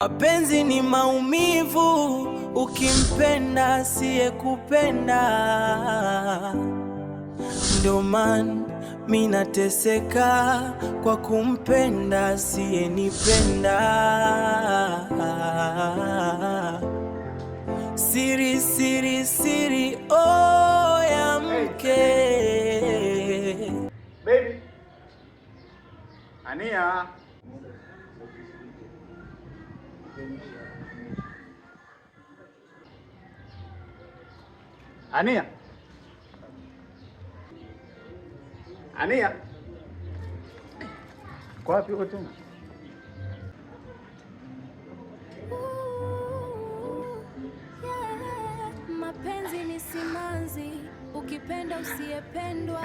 Mapenzi ni maumivu, ukimpenda asiyekupenda. Ndio maana mimi nateseka kwa kumpenda asiyenipenda. Siri siri siri, oh ya mke. Baby. Ania. Ania. Ania. Kwa wapi uko tena? Mapenzi ni simanzi, ukipenda usiyependwa.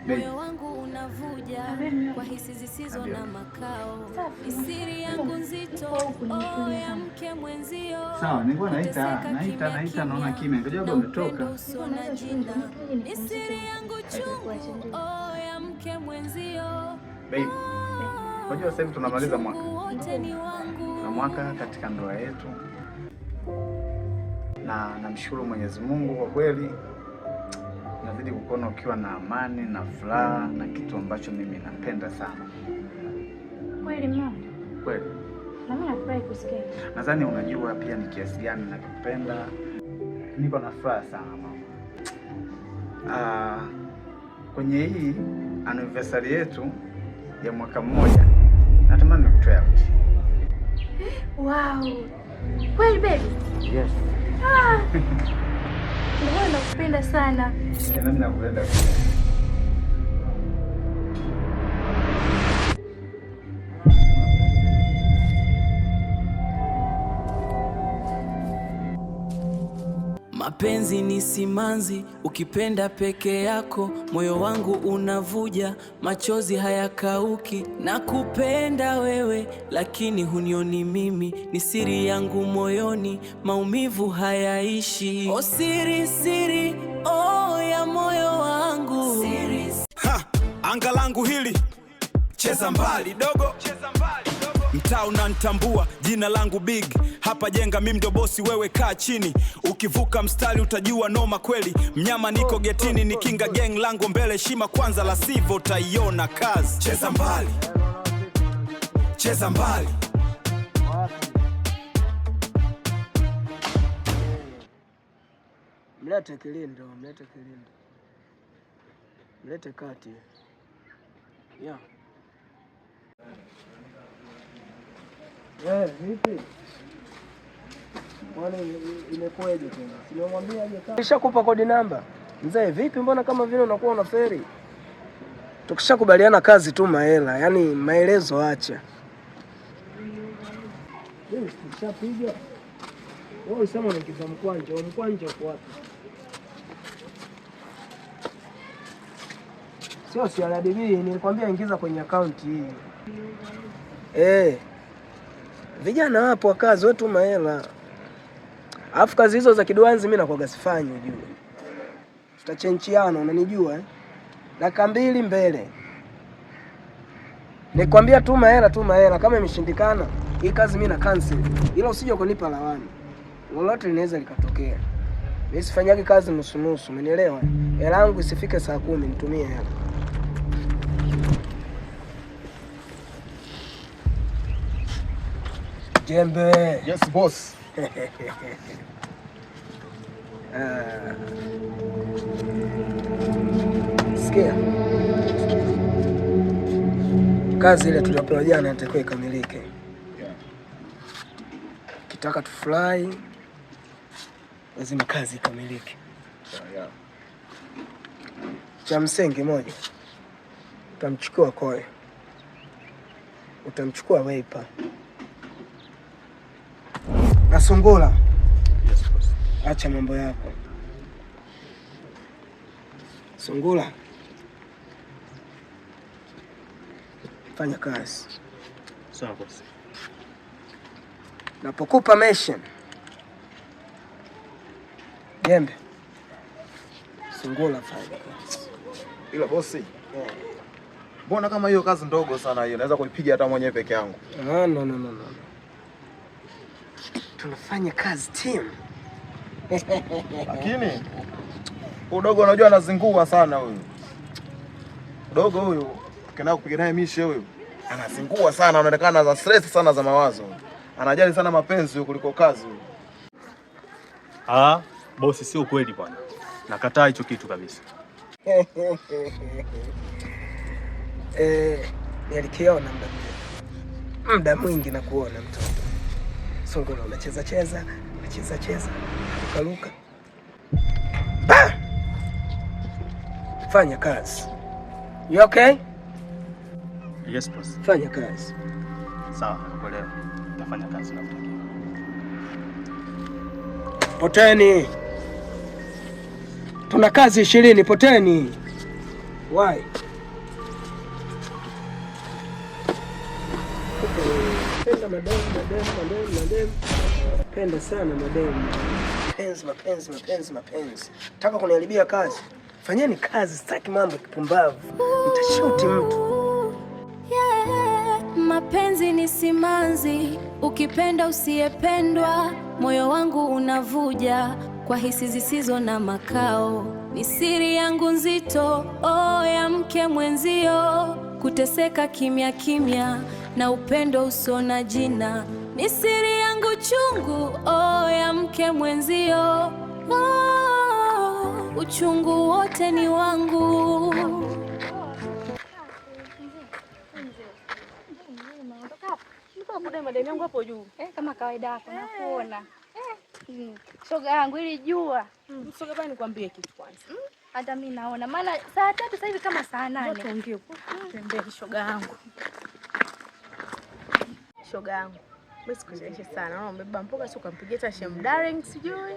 Moyo wangu unavuja kwa hisi zisizo na makao. Siri yangu nzito, oh ya mke mwenzio. Sawa, nilikuwa naita naona kimya. Ngoja umetoka. Siri yangu chungu, oh ya mke mwenzio. Baby. Unajua sasa hivi tunamaliza mwaka. Na mwaka katika ndoa yetu. Na namshukuru Mwenyezi Mungu kwa kweli. Nazidi kukuona ukiwa na amani na furaha na kitu ambacho mimi napenda sana. Kweli mama? Kweli. Na mimi nafurahi kusikia. Nadhani unajua pia ni kiasi gani nakupenda. Niko na furaha sana mama. Kwenye hii anniversary yetu ya mwaka mmoja natamani nikutoe out. Wow. Kweli baby? Yes. Ndio nakupenda sana. Nami nakupenda. Mapenzi ni simanzi, ukipenda peke yako, moyo wangu unavuja, machozi hayakauki. Nakupenda wewe, lakini hunioni mimi, ni siri yangu moyoni, maumivu hayaishi. Oh siri siri, oh ya moyo wangu. Siri. Anga langu hili, cheza mbali dogo, cheza mbali dogo. Mtaa unanitambua, jina langu big. Hapa jenga mimi ndo bosi, wewe kaa chini. Ukivuka mstari utajua noma kweli. Mnyama niko getini, nikinga gang langu mbele. Shima kwanza, la sivyo utaiona kazi. Cheza mbali, cheza mbali. Mlete Kilindo, mlete Kilindo. Mlete kati. Yeah. Vipi? Mbona imekuwaje tena? Simemwambia aje kama. Nishakupa kodi namba. Mzee, vipi mbona kama vile unakuwa unaferi? Tukishakubaliana kazi tu mahela, yani maelezo acha. Nishapiga. Wewe unasema unaingiza mkwanja, mkwanja uko wapi? Sio CRDB, nilikwambia ingiza kwenye account hii. Vijana wapo wa kazi wetu mahela. Alafu kazi hizo za kiduanzi mimi nakuaga sifanyi ujue. Tutachenchiana unanijua Dakika 2 mbele. Nikwambia tu mahela kama imeshindikana hii kazi mimi na cancel. Ila usije kunipa lawani. Lolote linaweza likatokea. Mimi sifanyagi kazi nusu nusu, umenielewa? Hela yangu isifike saa 10 nitumie hela. Jembe. Yes boss. Sikia. Kazi ile tuliyopewa jana inatakiwa ikamilike. Kitaka tufly lazima kazi ikamilike. Cha msingi moja. Utamchukua Koe. Utamchukua Weipa. Na Sungula. Yes boss. Acha mambo yako. Sungula. Fanya kazi. Sawa boss. Napokupa mission. Jembe. Sungula fanya kazi. Ila bosi. Mbona kama hiyo kazi ndogo sana hiyo, naweza kuipiga hata mwenyewe peke yangu. No. tunafanya kazi team. Lakini udogo unajua anazingua sana huyu. Dogo huyu kena kupiga naye mishe huyu. Anazingua sana, anaonekana za stress sana za mawazo. Anajali sana mapenzi huyu kuliko kazi huyu. Bosi, sio kweli bwana. Nakataa hicho kitu kabisa. Nilikiona muda mwingi na kuona mtoto. Songolo unacheza cheza, luka. Fanya kazi. You okay? Yes, boss. Fanya kazi. Sawa, nakuelewa. Nitafanya kazi na mtakia. Poteni. Tuna kazi 20, poteni. Why? Penda madem. Penda sana madem. Mapenzi. Taka kuniharibia kazi. Fanyeni kazi, sitaki mambo kipumbavu. Nitashuti mtu. Mapenzi ni simanzi, ukipenda usiyependwa, moyo wangu unavuja kwa hisi zisizo na makao. Ni siri yangu nzito, ya mke mwenzio, kuteseka kimya na upendo usio na jina. Ni siri yangu chungu, ya mke mwenzio, uchungu wote ni wangu. Madeni yangu hapo juu. Kama kawaida yako nakuona. Shoga yangu ili jua. Shoga bani nikwambie kitu kwanza. Hata mimi naona. Maana saa 3 sasa hivi kama saa 8. Tuongee. Tembea shoga yangu. Shoga yangu. Mimi sikuchekesha sana. Naona umebeba mpoka sio kumpigia hata Shem Darling sijui.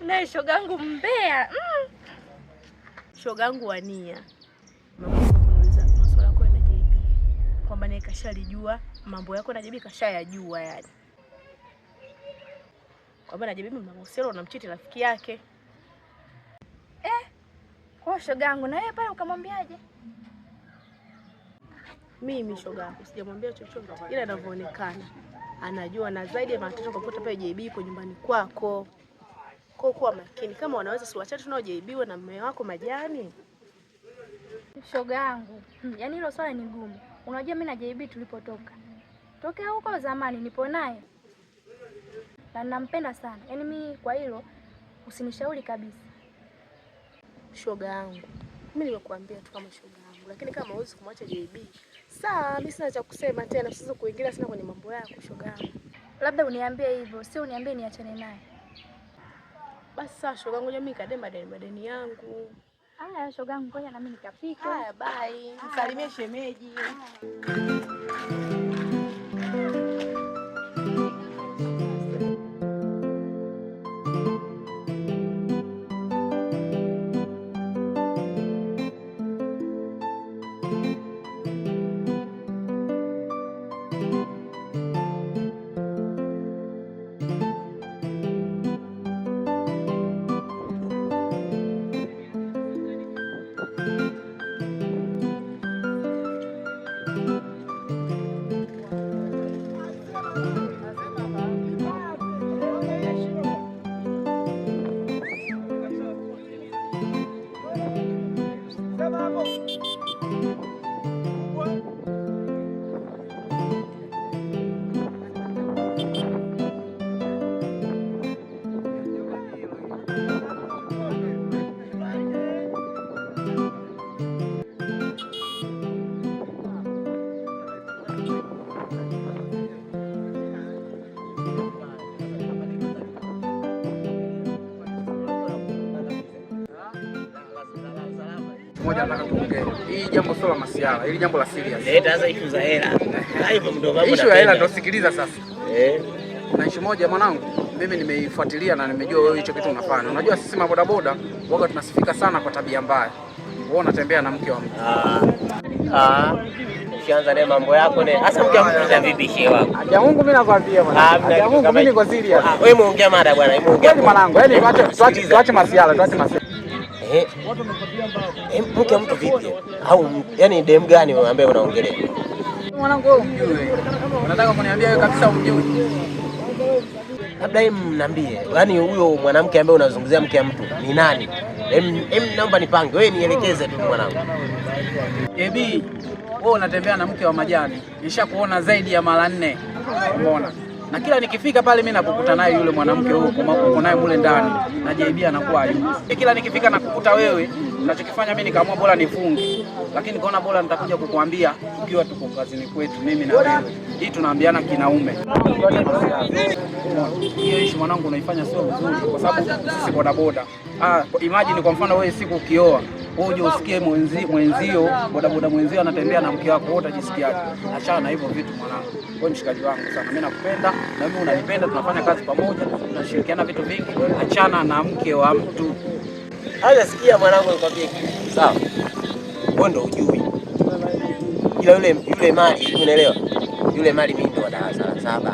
Na shoga yangu mbea. Shoga yangu wania. Kuniuliza masuala yako na JB. Kwamba naye kashalijua mambo yako na JB kashayajua yani. Kwamba na JB mama Mselo unamchiti rafiki yake. Kwa shoga yangu na yeye pale ukamwambiaje? Mimi shoga yangu sijamwambia chochote. Ila inavyoonekana anajua na zaidi ya matatizo kwa kuta pale JB yuko nyumbani kwako. Kwa kuwa makini kama wanaweza siwachati tunao JB na mume wako Majani. Shoga yangu, yaani hilo swala ni gumu. Unajua mimi na JB tulipotoka. Tokea huko zamani nipo naye. Na nampenda sana. Yaani mimi kwa hilo usinishauri kabisa. Shoga yangu. Mimi nimekuambia tu kama shoga yangu, lakini kama huwezi kumwacha JB, sawa, mimi sina cha kusema tena, siwezi kuingilia sana kwenye mambo yako shoga yangu. Labda uniambie hivyo, sio uniambie niachane naye. Basi sawa shoga yangu, mimi kadema madeni yangu. Haya shoga yangu, ngoja na mimi nikapike. Haya bye. Msalimie shemeji. Moja nataka tuongee. Hii jambo sio la masiala, hili jambo la serious. Sasa issue za hela. Hivyo mdogo wangu. Issue ya hela ndio sikiliza sasa. Na issue moja mwanangu, mimi nimeifuatilia na nimejua wewe hicho kitu unafanya. Unajua sisi maboda boda waga tunasifika sana kwa tabia mbaya. Wewe unatembea na mke wa mtu. Ushaanza na mambo yako ne. Hasa mke wa mtu za vipi shehe wako? Acha Mungu mimi nakwambia mwanangu. Acha Mungu mimi niko serious. Wewe muongea mada bwana, wewe muongea. Kwani mwanangu, yaani tuache masiala, tuache masiala. Mke wa mtu vipi? Au yani dem gani ambaye unaongelea? Mwanangu wewe umjui. Unataka kuniambia wewe kabisa umjui? Labda mniambie, yaani huyo mwanamke ambaye unazungumzia mke wa mtu ni nani? Naomba nipange, wewe nielekeze tu mwanangu. Ebi, wewe unatembea na mke wa majani. Nishakuona zaidi ya mara 4. Umeona? Na kila nikifika pale mimi nakukuta naye yule mwanamke huko, uko naye mule ndani. Na JB anakuwa yuko. Kila nikifika nakukuta wewe, ninachokifanya mimi nikaamua bora nifunge. Lakini nikaona bora nitakuja kukuambia ukiwa tuko kazini kwetu mimi na wewe. Hii tunaambiana kinaume. Hiyo ishi mwanangu unaifanya sio vizuri kwa sababu sisi bodaboda. Imagine kwa mfano wewe siku ukioa, wewe uje usikie mwenzio bodaboda mwenzio anatembea na mke wako, wewe utajisikiaje? Achana na hivyo vitu mwanangu. Wewe mshikaji wangu sana. Mimi nakupenda na mimi unanipenda, tunafanya kazi pamoja, tunashirikiana vitu vingi. Achana na mke wa mtu. Haya sikia mwanangu nikwambie kitu. Sawa. Wewe ndio ujui. Ila yule mali, unaelewa? Yule mali mimi ndo wa darasa la 7.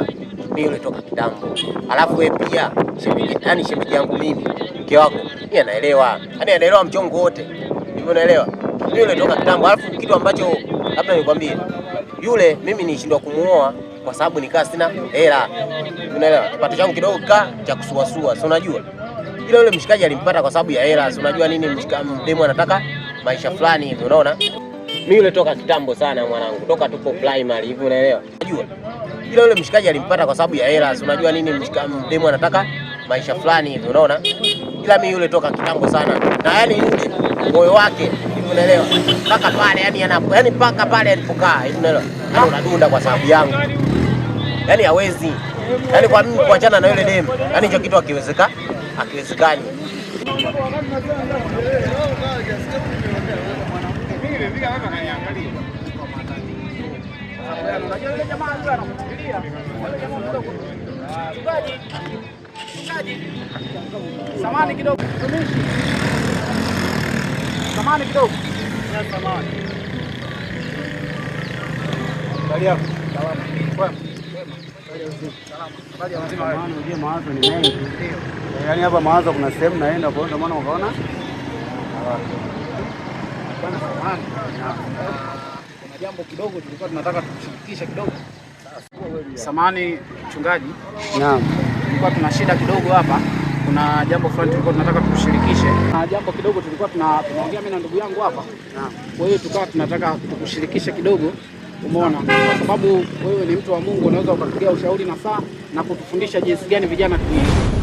Mimi yule toka kitambo. Alafu wewe pia shemeji yangu mimi, mke wako, yeye anaelewa. Yaani anaelewa mchongo wote. Hivyo unaelewa? Mimi yule toka kitambo. Alafu kitu ambacho labda nikwambie, yule mimi nilishindwa kumuoa kwa sababu nikaa sina hela. Unaelewa? Kipato changu kidogo cha kusuasua, si unajua? Ila yule mshikaji alimpata kwa sababu ya hela. Si unajua nini demu anataka maisha fulani hivi, unaona? Mimi yule toka kitambo sana mwanangu. Toka tupo primary hivi, unaelewa? Unajua? Ila yule mshikaji alimpata kwa sababu ya hela. Si unajua nini demu anataka maisha fulani hivi, unaona? Ila mimi yule toka kitambo sana. Na yani yule moyo wake hivi, unaelewa? Paka pale yani paka pale alipokaa hivi, unaelewa? Yaani unadunda kwa sababu yangu. Yaani hawezi. Yaani kwa mimi kuachana na yule demu, yaani hicho kitu hakiwezekani. Samahani kidogo. Samahani kidogo. Samahani. Bali yako. Salama. Kwema. Bali wazima wewe. Unajua mawazo ni mengi. Yaani hapa mawazo kuna sehemu naenda kwa hiyo maana ukaona. Bwana samahani. Kuna jambo kidogo tulikuwa tunataka tukushirikishe kidogo. Samahani mchungaji. Naam. Tulikuwa tuna shida kidogo hapa. Kuna jambo fulani tulikuwa tunataka tukushirikishe. Na jambo kidogo tulikuwa tunaongea mimi na ndugu yangu hapa. Naam. Kwa hiyo tukawa tunataka tukushirikishe kidogo. Umeona? Kwa sababu wewe ni mtu wa Mungu, unaweza ukatugia ushauri na saa na kutufundisha jinsi gani vijana tuishi.